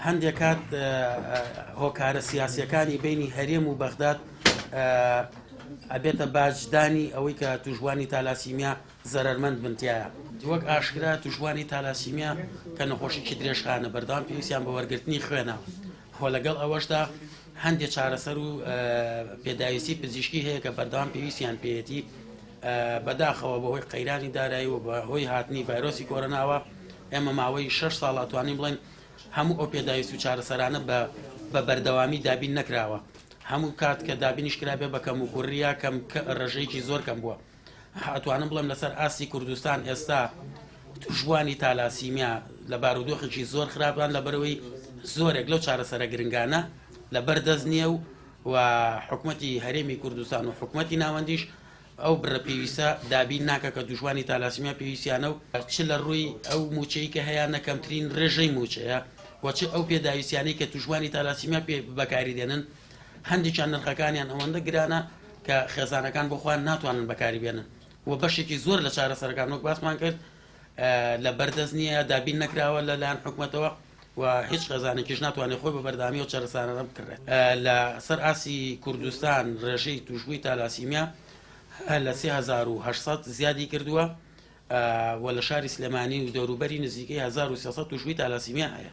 هەندێک کات هۆکارە سیاسیەکانی بینی هەرێم و بەغداد ئەبێتە باجدانی ئەوەی کە توژوانی تالاسیمیا زەرمەند بنتیایە. وەک ئاشکرا توژوانی تالاسیمیا کە نەخۆشیی درێژخانە بەردەوام پێویستیان بە وەرگرتنی خوێنە. خۆ لەگەڵ ئەوەشدا هەندێک چارەسەر و پێداویستی پزیشکی هەیە کە بەردەوام پێویستیان پێێتی بەداخەوە بەهۆی قەیرانی دارایی و بەهۆی هاتنی ڤایرۆسی کۆرۆناوە ئێمە ماوەی 6 ساڵ ئەتوانین بڵێن هەموو ئەو پێداویست و چارەسەرانە بە بەردەوامی دابین نەکراوە. هەموو کات کە دابینیش کرابێ بە کەم و کوڕیا کەم ڕێژەیەکی زۆر کەم بووە. ئەتوانم بڵێم لەسەر ئاسی کوردستان ئێستا توژوانی تالاسیمیا لە بارودۆخێکی زۆر خراپان لەبەرەوەی زۆرێک لەو چارەسەرە گرنگانە لەبەر دەست نییە و حکوومەتی هەرێمی کوردستان و حکوومەتی ناوەندیش ئەو بڕە پێویستە دابین ناکە کە توژوانی تالاسیمیا پێویستیانە و چ لە ڕووی ئەو موچەی کە هەیە نەکەمترین ڕێژەی موچەیە وچ ئەو پێداویستیانەی کە توژوانی تالاسیمیا پێ بەکاری دێنن هەندێکیان نرخەکانیان ئەوەندە گرانە کە خێزانەکان بۆخواان ناتوانن بەکاری بێنن و بەشێکی زۆر لە چارەسەرەکان وەک باسمان کرد لە بەردەست نییە دابین نەکراوە لەلایەن حکوومەتەوە و هیچ خێزانێکیش ناتوانێت خۆی بە بەردامی و چارەسانە بکرێت. لە سەر ئاسی کوردستان ڕێژەی توژبووی تالاسیمیا لە 3800 زیادی کردووە و لە شاری سلێمانی و دەوروبەری نزیکەی 1300 توژبووی تالاسیمیا هەیە.